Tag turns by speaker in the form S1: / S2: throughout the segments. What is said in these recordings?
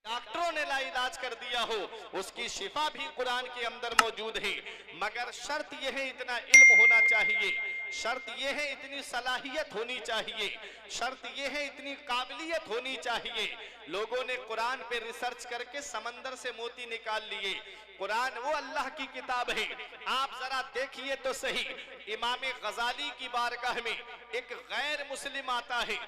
S1: डॉक्टरों ने लाइलाज कर दिया हो, उसकी शिफा भी कुरान के अंदर मौजूद है। मगर शर्त यह है इतना इल्म होना चाहिए, शर्त यह है इतनी सलाहियत होनी चाहिए, शर्त यह है इतनी काबिलियत होनी चाहिए। लोगों ने कुरान पे रिसर्च करके समंदर से मोती निकाल लिए। कुरान वो अल्लाह की किताब है। आप जरा देखिए तो सही, इमाम गजाली की बारगाह में एक गैर मुस्लिम आता है,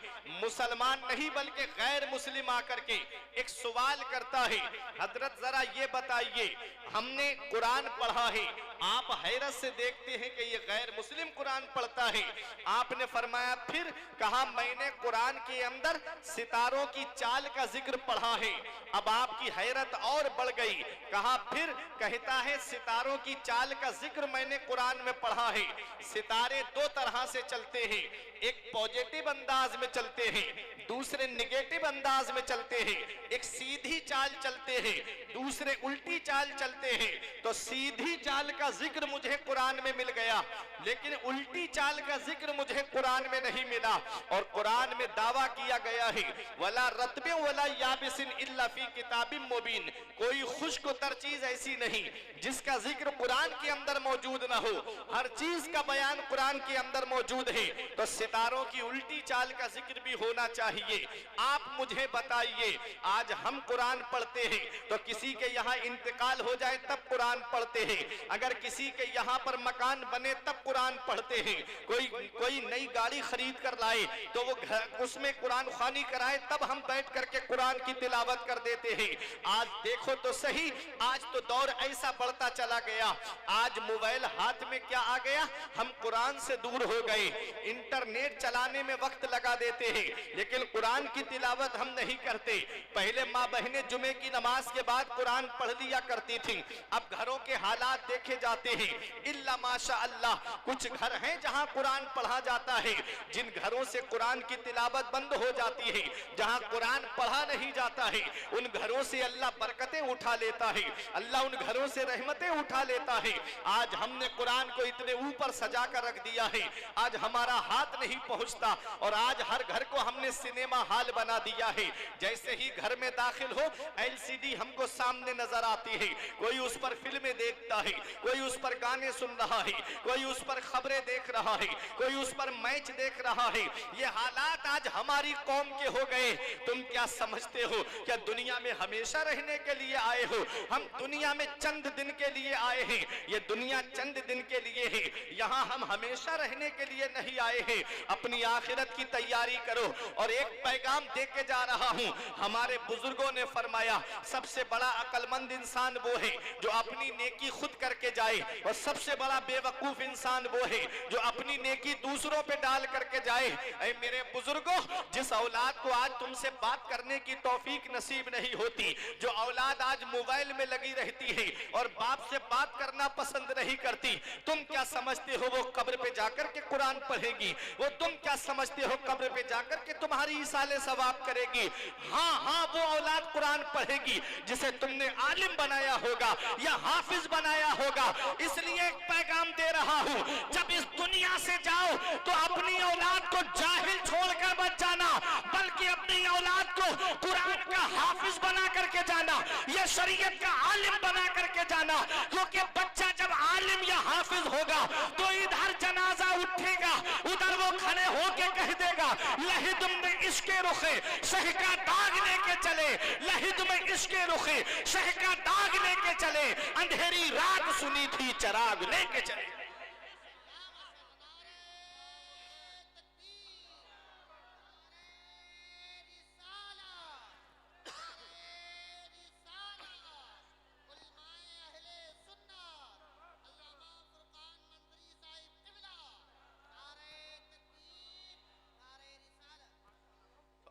S1: मुसलमान नहीं बल्कि गैर मुस्लिम आकर के एक सवाल करता है, हजरत जरा ये बताइए, हमने कुरान पढ़ा है, आप हैरत से देखते हैं कि ये गैर मुस्लिम कुरान पढ़ता है। आपने फरमाया फिर? कहा मैंने कुरान के अंदर सितारों की चाल का जिक्र पढ़ा है। अब आपकी हैरत और बढ़ गई। कहा फिर? कहता है सितारों की चाल का जिक्र मैंने कुरान में पढ़ा है। सितारे दो तरह से चलते हैं, एक पॉजिटिव अंदाज में चलते हैं, दूसरे निगेटिव अंदाज में चलते हैं। एक सीधी चाल चलते हैं, दूसरे उल्टी चाल चलते हैं। तो सीधी चाल का जिक्र मुझे कुरान में मिल गया, लेकिन उल्टी चाल का जिक्र मुझे कुरान में नहीं मिला। और कुरान में दावा किया गया है, वला रत्बे वला याबिसिन इल्ला फी किताबिम मुबीन, कोई खुश्क तर चीज ऐसी नहीं जिसका जिक्र कुरान के अंदर मौजूद ना हो। हर चीज का बयान कुरान के अंदर मौजूद है। तो सितारों की उल्टी चाल का जिक्र भी होना चाहिए। आप मुझे बताइए, आज हम कुरान पढ़ते हैं तो किसी के यहाँ इंतकाल हो जाए तब कुरान पढ़ते हैं, अगर किसी के यहाँ पर मकान बने तब कुरान पढ़ते हैं, कोई नई गाड़ी खरीद कर लाए तो वो उसमें कुरान ख्वानी कराए तब हम बैठ करके कुरान की तिलावत कर देते हैं। आज देखो तो सही, आज तो दौर ऐसा बढ़ता चला गया। आज मोबाइल हाथ में क्या आ गया, हम कुरान से दूर हो गए। इंटरनेट चलाने में वक्त लगा देते हैं, लेकिन कुरान की तिलावत हम नहीं करते। पहले माँ बहनें जुमे की नमाज के बाद कुरान पढ़ लिया करती थी। अब घरों के हालात देखे जाते हैं, इल्ला माशा अल्लाह कुछ घर हैं जहां कुरान पढ़ा जाता है। जिन घरों से कुरान की तिलावत बंद हो जाती है, जहां कुरान पढ़ा नहीं जाता है, उन घरों से अल्लाह बरकतें उठा लेता है, अल्लाह उन घरों से रहमतें उठा लेता है। आज हमने कुरान को इतने ऊपर सजा कर रख दिया है, आज हमारा हाथ नहीं पहुंचता। और आज हर घर को हमने सिनेमा हॉल बना दिया है। जैसे ही घर में दाखिल हो, एलसीडी हमको सामने नजर आती है, कोई उस पर फिल्में देखता है, कोई उस पर गाने सुन रहा है, कोई उस पर खबरें देख रहा है, कोई उस पर मैच देख रहा है। ये हालात आज हमारी कौम के हो गए। तुम क्या समझते हो, क्या दुनिया में हमेशा रहने के लिए आए हो? हम दुनिया में चंद दिन के लिए आए हैं, ये दुनिया चंद दिन के लिए है, यहाँ हम हमेशा रहने के लिए नहीं आए हैं। अपनी आखिरत की तैयारी करो। और एक पैगाम दे के जा रहा हूँ, हमारे बुजुर्गों ने फरमाया सबसे बड़ा अक्लमंद इंसान वो है जो अपनी नेकी खुद करके जाए, और सबसे बड़ा बेवकूफ इंसान वो है जो अपनी नेकी दूसरों पे डाल करके जाए। ऐ मेरे बुजुर्गों, जिस औलाद को आज तुमसे बात करने की तौफीक नसीब नहीं होती, जो औलाद आज मोबाइल में लगी रहती है और बाप से बात करना पसंद नहीं करती, तुम क्या समझते हो वो कब्र पे जाकर के कुरान पढ़ेगी? वो तुम क्या समझते हो कब्र पे जाकर के तुम्हारी इसाले सवाब करेगी? हाँ हाँ, वो औलाद कुरान पढ़ेगी जिसे तुमने आलिम बनाया होगा या हाफिज बनाया होगा। इसलिए एक पैगाम दे रहा हूं, जब इस दुनिया से जाओ तो अपनी औलाद को जाहिल छोड़कर मत जाना, बल्कि अपनी औलाद को कुरान का हाफिज बना करके जाना, या शरीयत का आलिम बना करके जाना। क्योंकि बच्चा जब आलिम या हाफिज होगा तो इधर जनाजा उठेगा, उधर वो खड़े होके कह देगा लहिद में इश्के रुखे शह का दाग लेके चले, लहिद में इश्के रुखे शह का दाग लेके चले, अंधेरी रात सुनी थी चराग लेके चले।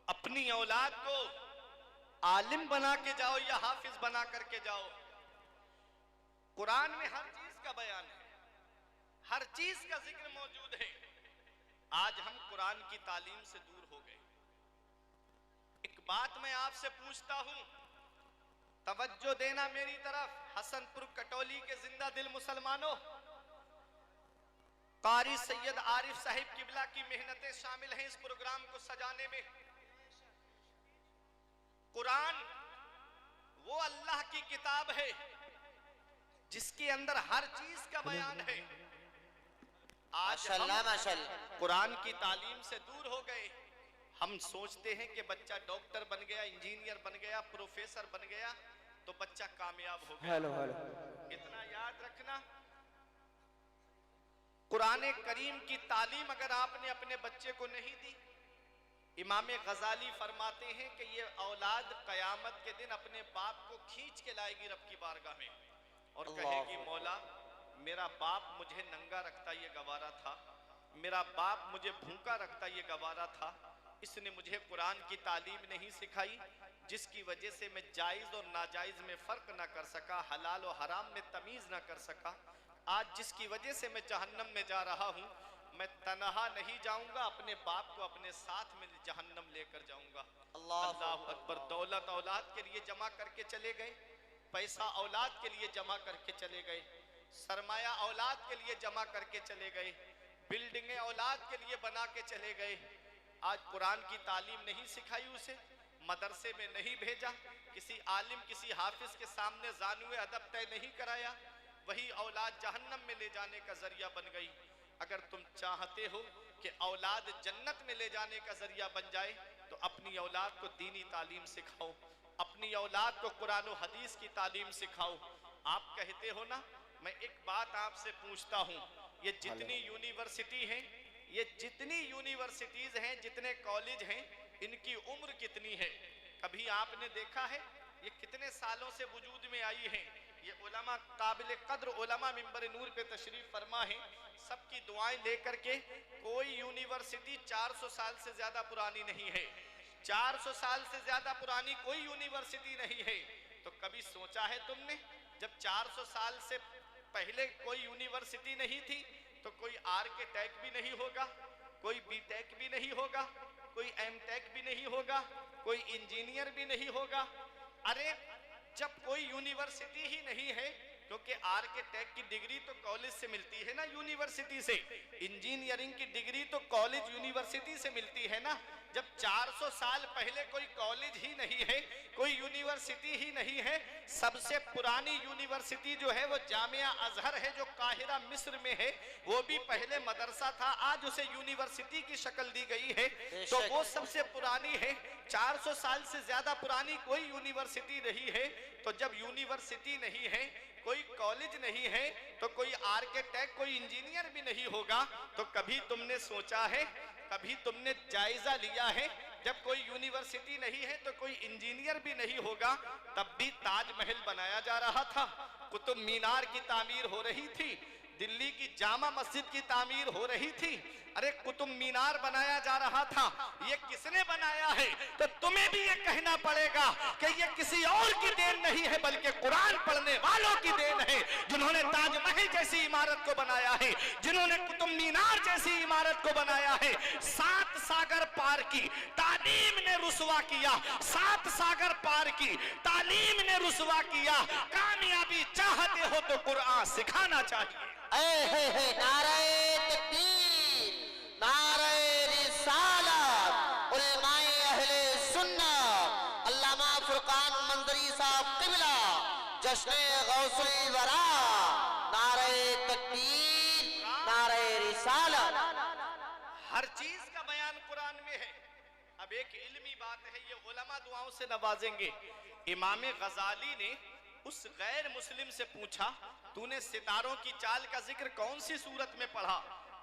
S1: अपनी औलाद को आलिम बना के जाओ या हाफिज बना करके जाओ। कुरान में हर चीज का बयान है, हर चीज का जिक्र मौजूद है। आज हम कुरान की तालीम से दूर हो गए। एक बात मैं आपसे पूछता हूं, तवज्जो देना मेरी तरफ। हसनपुर कटौली के जिंदा दिल मुसलमानों, कारी सैयद आरिफ साहिब किबला की मेहनतें शामिल हैं इस प्रोग्राम को सजाने में। कुरान किताब है जिसके अंदर हर चीज का बयान है। आज हम कुरान की तालीम से दूर हो गए। हम सोचते हैं कि बच्चा डॉक्टर बन गया, इंजीनियर बन गया, प्रोफेसर बन गया तो बच्चा कामयाब हो गया। इतना याद रखना, कुरान करीम की तालीम अगर आपने अपने बच्चे को नहीं दी, इमाम गजाली फरमाते हैं कि ये औलाद कयामत के दिन अपने बाप को खींच के लाएगी रब की बारगाह में और कहेगी मौला मेरा बाप मुझे नंगा रखता ये गवारा था, मेरा बाप मुझे भूखा रखता ये गवारा था, इसने मुझे कुरान की तालीम नहीं सिखाई जिसकी वजह से मैं जायज और नाजायज में फर्क ना कर सका, हलाल और हराम में तमीज ना कर सका। आज जिसकी वजह से मैं जहन्नम में जा रहा हूँ, मैं तनहा नहीं जाऊंगा, अपने बाप को अपने साथ में जहन्नम लेकर जाऊंगा। अल्लाह अकबर। दौलत औलाद के लिए जमा करके चले गए, पैसा औलाद के लिए जमा करके चले गए, सरमाया औलाद के लिए जमा करके चले गए, बिल्डिंगें औलाद के लिए बना के चले गए। आज कुरान की तालीम नहीं सिखाई, उसे मदरसे में नहीं भेजा, किसी आलिम किसी हाफिज के सामने ज़ानुए अदब तय नहीं कराया, वही औलाद जहन्नम में ले जाने का जरिया बन गई। अगर तुम चाहते हो कि औलाद जन्नत में ले जाने का जरिया बन जाए तो अपनी औलाद को दीनी तालीम सिखाओ, अपनी औलाद को कुरान और हदीस की तालीम सिखाओ। आप कहते हो ना, मैं एक बात आपसे पूछता हूँ, ये जितनी यूनिवर्सिटी हैं, ये जितनी यूनिवर्सिटीज हैं, जितने कॉलेज हैं, इनकी उम्र कितनी है? कभी आपने देखा है ये कितने सालों से वजूद में आई है? ये उलमा काबिल कद्र उलमा मिंबर नूर पे तशरीफ फरमा है, सबकी दुआएं लेकर के। कोई यूनिवर्सिटी 400 साल से ज्यादा पुरानी नहीं है, 400 साल से ज्यादा पुरानी कोई यूनिवर्सिटी नहीं है। तो कभी सोचा है तुमने, जब 400 साल से पहले कोई यूनिवर्सिटी नहीं थी तो कोई आर्किटेक्ट भी नहीं होगा, कोई बीटेक भी नहीं होगा, कोई एमटेक भी नहीं होगा, कोई इंजीनियर भी नहीं होगा। अरे जब कोई यूनिवर्सिटी ही नहीं है, क्योंकि आर्किटेक्ट की डिग्री तो कॉलेज से मिलती है ना, यूनिवर्सिटी से, इंजीनियरिंग की डिग्री तो कॉलेज यूनिवर्सिटी से मिलती है ना। जब 400 साल पहले कोई कॉलेज ही नहीं है, कोई यूनिवर्सिटी ही नहीं है, सबसे पुरानी यूनिवर्सिटी जो है वो जामिया अजहर है जो काहिरा मिस्र में है, वो भी पहले मदरसा था, आज उसे यूनिवर्सिटी की शक्ल दी गई है, तो वो सबसे पुरानी है। 400 साल से ज्यादा पुरानी कोई यूनिवर्सिटी नहीं है। तो जब यूनिवर्सिटी नहीं है, कोई कॉलेज नहीं है, तो कोई आर्किटेक्ट कोई इंजीनियर भी नहीं होगा। तो कभी तुमने सोचा है, कभी तुमने जायजा लिया है, जब कोई यूनिवर्सिटी नहीं है तो कोई इंजीनियर भी नहीं होगा, तब भी ताजमहल बनाया जा रहा था, कुतुब मीनार की तामीर हो रही थी, दिल्ली की जामा मस्जिद की तामीर हो रही थी, अरे कुतुब मीनार बनाया जा रहा था। ये किसने बनाया है? तो तुम्हें भी ये कहना पड़ेगा कि ये किसी और की देन नहीं है, बल्कि कुरान पढ़ने वालों की देन है, जिन्होंने ताजमहल जैसी इमारत को बनाया है, जिन्होंने कुतुब मीनार जैसी इमारत को बनाया है। 7 सागर पार की तालीम ने रुसवा किया, 7 सागर पार की तालीम ने रुसवा किया। कामयाबी चाहते हो तो कुरान सिखाना चाहिए।
S2: नारे तकबीर, नारे रिसालत, उलमाए अहले सुन्नत, अल्लामा फुरकान मंजरी साहब क़िबला, जश्न गौसुल वरा, नारे तकबीर, नारे रिसालत।
S1: हर चीज का बयान कुरान में है। अब एक इल्मी बात है, ये उलमा दुआओं से नवाजेंगे। इमाम गजाली ने उस गैर मुस्लिम से पूछा, तूने सितारों की चाल का जिक्र कौन सी सूरत में पढ़ा,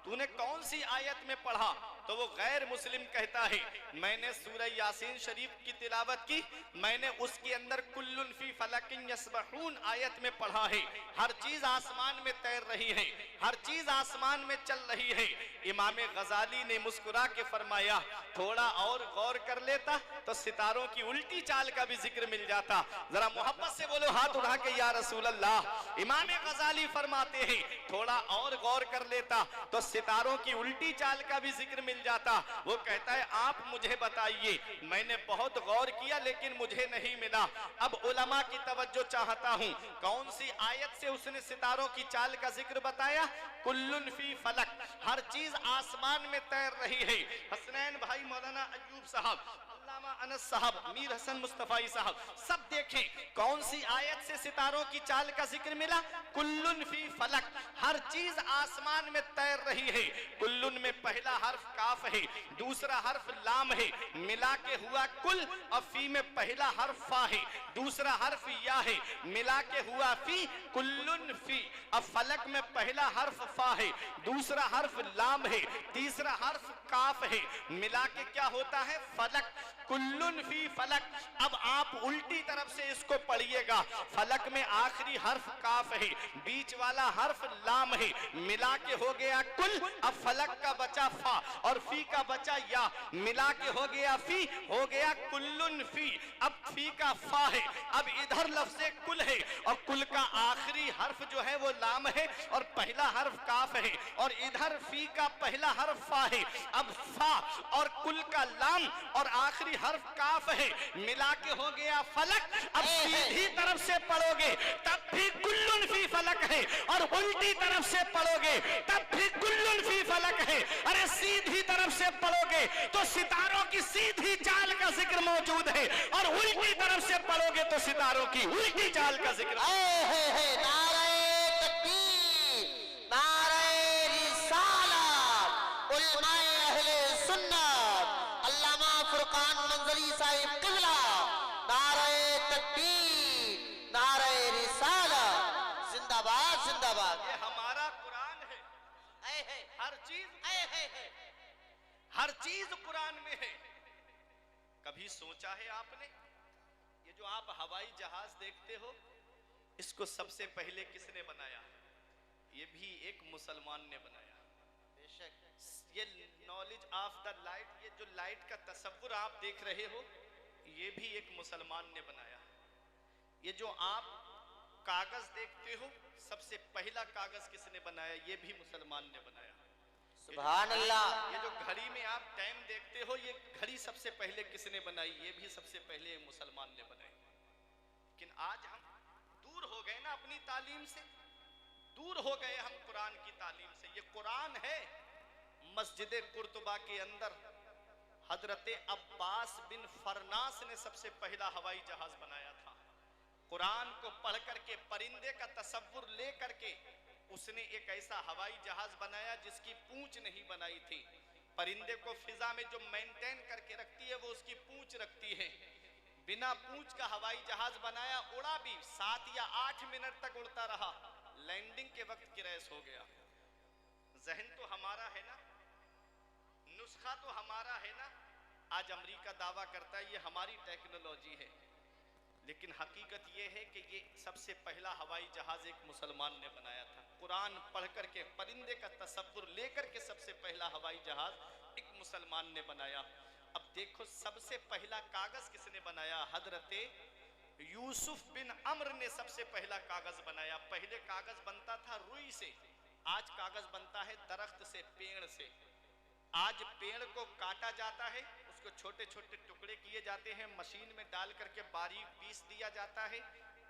S1: तूने कौन सी आयत में पढ़ा? तो वो गैर मुस्लिम कहता है, मैंने सूरह यासीन शरीफ की तिलावत की, मैंने उसके अंदर कुल्लुन फी फलकिन यसबहून आयत में पढ़ा है। हर चीज आसमान में तैर रही है, हर चीज आसमान में चल रही है। इमाम गजाली ने मुस्कुरा के फरमाया, थोड़ा और गौर कर लेता तो सितारों की उल्टी चाल का भी जिक्र मिल जाता। जरा मोहब्बत से बोलो हाथ उठा के, या रसूल अल्लाह। इमाम गजाली फरमाते हैं, थोड़ा और गौर कर लेता तो सितारों की उल्टी चाल का भी जिक्र मिल जाता। वो कहता है, आप मुझे बताइए, मैंने बहुत गौर किया लेकिन मुझे नहीं मिला। अब उलमा की तवज्जो चाहता हूं, कौन सी आयत से उसने सितारों की चाल का जिक्र बताया? कुल्लुन फी फलक, हर चीज आसमान में तैर रही है। हसनैन भाई मौलाना अय्यूब साहब अल्लामा अनस साहब, मीर हसन मुस्तफाई साहब, सब देखें कौन सी आयत से सितारों की चाल का जिक्र मिला। कुल्लुन फी फलक, हर चीज आसमान में तैर रही है। कुल्लुन में पहला हर्फ काफ है, दूसरा हर्फ लाम है, मिला के हुआ कुल। और फी में पहला हर्फ फा है, दूसरा हर्फ या है, मिला के हुआ फी, कुल्लुन फी। अब फलक में पहला हर्फ फा है, दूसरा हर्फ लाम है, तीसरा हर्फ काफ है, मिला के क्या होता है फलक। कुल्लुन फी फलक। अब आप उल्टी तरफ से इसको पढ़िएगा। फलक में आखिरी हर्फ काफ है, बीच वाला हर्फ लाम है, मिला के हो गया कुल। अब फलक का बचा फा और फी का बचा या, मिला के हो गया फी, हो गया कुल्लुन फी। अब फी का फा है, अब इधर लफ्ज़े कुल है और कुल का आखिरी हर्फ जो है वो लाम है और पहला हर्फ काफ है, और इधर फी का पहला हर्फ फा है। अब फा और कुल का लाम और आखिरी हर्फ काफ है, मिला के हो गया फलक। अब सीधी तरफ से पढ़ोगे तब भी कुल्लुन फी फलक है, और उल्टी तरफ से पढ़ोगे तब भी कुल्लुन फी फलक है। अरे सीधी तरफ से पढ़ोगे तो सितारों की सीधी चाल का जिक्र मौजूद है, और उल्टी तरफ से पढ़ोगे तो सितारों की उल्टी चाल का जिक्र।
S2: नारे तकबीर, नारे रिसालत, उलमाए अहले सुन्नत, अल्लामा फुरकान मंजरी साहिब क़िबला, नारे तकबीर, नारे रिसालत, जिंदाबाद जिंदाबाद।
S1: ये हमारा कुरान है, हर चीज कुरान में है। कभी सोचा है आपने, ये जो आप हवाई जहाज देखते हो, इसको सबसे पहले किसने बनाया? ये भी एक मुसलमान ने बनाया। बेशक ये नॉलेज ऑफ द लाइट, ये जो लाइट का तस्वुर आप देख रहे हो, ये भी एक मुसलमान ने बनाया। ये जो आप कागज देखते हो, सबसे पहला कागज किसने बनाया? ये भी मुसलमान ने बनाया।
S2: सुभान अल्लाह।
S1: ये जो घड़ी में आप टाइम देखते हो, ये घड़ी सबसे पहले किसने बनाई? ये भी सबसे पहले मुसलमान ने बनाई। लेकिन आज हम दूर हो गए ना अपनी तालीम से, दूर हो गए हम कुरान की तालीम से। ये कुरान है। मस्जिद कुर्तुबा के अंदर हजरत अब्बास बिन फरनास ने सबसे पहला हवाई जहाज बनाया था। कुरान को पढ़ करके, परिंदे का तस्वुर ले करके उसने एक ऐसा हवाई जहाज बनाया जिसकी पूंछ नहीं बनाई थी। परिंदे को फिजा में जो मेंटेन करके रखती है, वो उसकी पूंछ रखती है। बिना पूंछ का हवाई जहाज बनाया, उड़ा भी 7 या 8 मिनट तक उड़ता रहा। लैंडिंग के वक्त क्रैश हो गया। जहन तो हमारा है ना, नुस्खा तो हमारा है ना। आज अमेरिका दावा करता है ये हमारी टेक्नोलॉजी है, लेकिन हकीकत ये है कि ये सबसे पहला हवाई जहाज एक मुसलमान ने बनाया था। कुरान पढ़ करके, परिंदे का तस्वुर लेकर के सबसे पहला हवाई जहाज एक मुसलमान ने बनाया। अब देखो सबसे पहला कागज किसने बनाया? हजरत यूसुफ बिन अम्र ने सबसे पहला कागज बनाया। पहले कागज बनता था रुई से, आज कागज बनता है दरख्त से, पेड़ से। आज पेड़ को काटा जाता है, उसको छोटे छोटे टुकड़े किए जाते हैं, मशीन में डाल करके बारीक पीस दिया जाता है,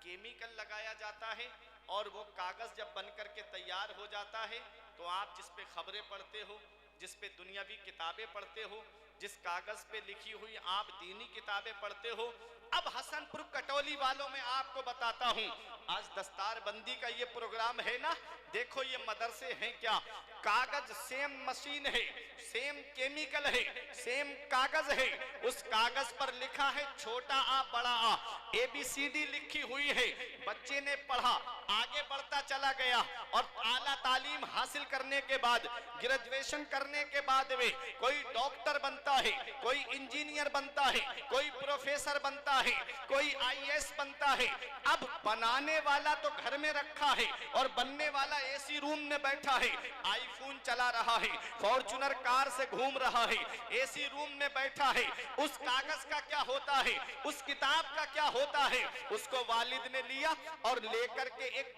S1: केमिकल लगाया जाता है, और वो कागज जब बन करके तैयार हो जाता है तो आप जिस पे खबरें पढ़ते हो, जिस पे दुनियावी किताबें पढ़ते हो, जिस कागज पे लिखी हुई आप दीनी किताबें पढ़ते हो। अब हसनपुर कटौली वालों में आपको बताता हूं, आज दस्तार बंदी का ये प्रोग्राम है ना, देखो ये मदरसे हैं क्या, कागज सेम मशीन है, सेम केमिकल है, सेम कागज है। उस कागज पर लिखा है छोटा आ बड़ा आ, ABCD लिखी हुई है। बच्चे ने पढ़ा, आगे बढ़ता चला गया, और आला तालीम हासिल करने के बाद, ग्रेजुएशन करने के बाद में कोई डॉक्टर बनता है, कोई इंजीनियर बनता है, कोई प्रोफेसर बनता है, कोई IAS बनता है। अब बनाने वाला तो घर में रखा है और बनने वाला AC रूम में बैठा है, आईफोन चला रहा है, फॉर्च्यूनर कार से घूम रहा है, AC रूम में बैठा है। उस कागज का क्या होता है, उस किताब का क्या होता है? उसको वालिद ने लिया और लेकर के एक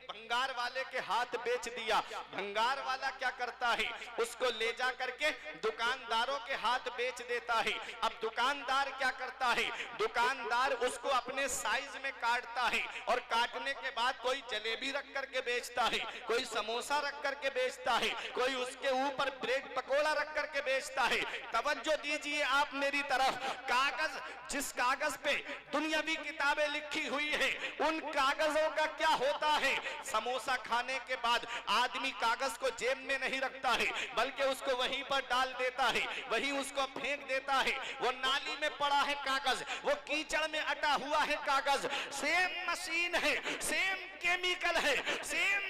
S1: भंगार वाले के हाथ बेच दिया। भंगार वाला क्या करता है? उसको ले जा करके दुकानदारों के हाथ बेच देता है। अब दुकानदार क्या करता है? दुकानदार उसको अपने साइज में काटता है, और काटने के बाद कोई जलेबी रख करके बेचता है, कोई समोसा रख करके बेचता है, कोई उसके ऊपर ब्रेड पकोड़ा रख करके बेचता है। तवज्जो दीजिए आप मेरी तरफ, कागज, जिस कागज पे दुनियावी किताबें लिखी हुई है उन कागजों का क्या होता है? समोसा खाने के बाद आदमी कागज को जेब में नहीं रखता है, बल्कि उसको वहीं पर डाल देता है, वहीं उसको फेंक देता है। वो नाली में पड़ा है कागज, वो कीचड़ में अटा हुआ है कागज। सेम मशीन है, सेम केमिकल है, सेम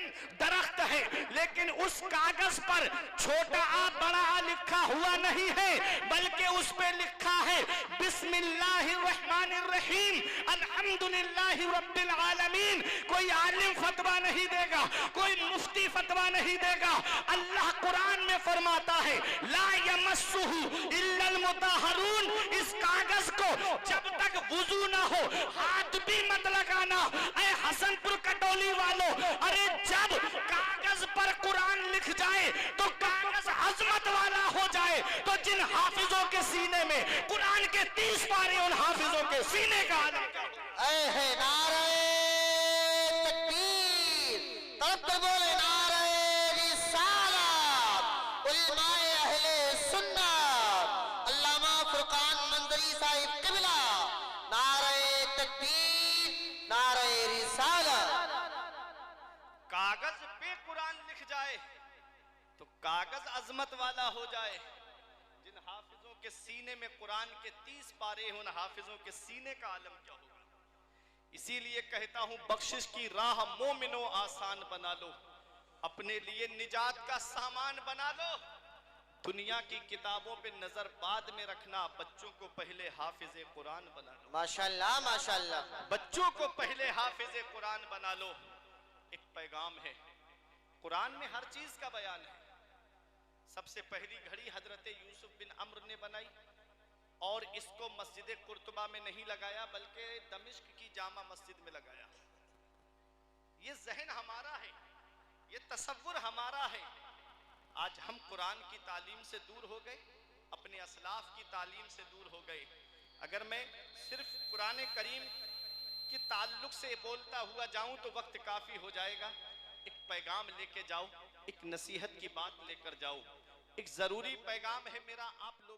S1: दरख्त है, लेकिन उस कागज पर छोटा आ बड़ा आ लिखा हुआ नहीं है, बल्कि उस पे लिखा है बिस्मिल्लाहिर्रहमानिर्रहीम अल्हम्दुलिल्लाहि रब्बिल आलमीन। कोई आलिम फतवा नहीं देगा, कोई मुफ्ती फतवा नहीं देगा। अल्लाह कुरान में फरमाता है ला यमस्सुहु इल्लल मुताहरून। इस कागज को जब तक वुजू ना हो हाथ भी मत लगाना। ऐ हसनपुर कटोली वालों, अरे जब कागज पर कुरान लिख जाए तो कागज अजमत वाला हो जाए, तो जिन हाफिजों के सीने में कुरान के 30 पारे, उन हाफिजों के सीने का आलम क्या होगा?
S2: है नारे तकबीर, तड़प कर बोले नारे रिसालत, उलमाए अहले सुन्नत, अल्लामा फुरकान मंजरी साहिब किबला, नारे तकबीर, नारे रिसालत।
S1: कागज पे कुरान लिख जाए तो कागज अजमत वाला हो जाए। जिन हाफिजों के सीने में कुरान के 30 पारे, उन हाफिजों के सीने का आलम क्या होगा? इसीलिए कहता हूं बख्शिश की राह मोमिनो आसान बना लो, अपने लिए निजात का सामान बना लो। दुनिया की किताबों पे नजर बाद में रखना, बच्चों को पहले हाफिज कुरान बना लो।
S2: माशाल्लाह माशाल्लाह।
S1: बच्चों को पहले हाफिज कुरान बना लो। एक पैगाम है, कुरान में हर चीज का बयान है। सबसे पहली घड़ी हजरत यूसुफ बिन अम्र ने बनाई, और इसको मस्जिद कुर्तुबा में नहीं लगाया बल्कि दमिश्क की जामा मस्जिद में लगाया। ये जहन हमारा है, ये तसव्वुर हमारा है। आज हम कुरान की तालीम से दूर हो गए, अपने असलाफ की तालीम से दूर हो गए। अगर मैं सिर्फ कुरान करीम के ताल्लुक से बोलता हुआ जाऊं तो वक्त काफी हो जाएगा। एक पैगाम लेके जाओ, एक नसीहत की बात लेकर जाओ। एक जरूरी पैगाम है मेरा आप लोग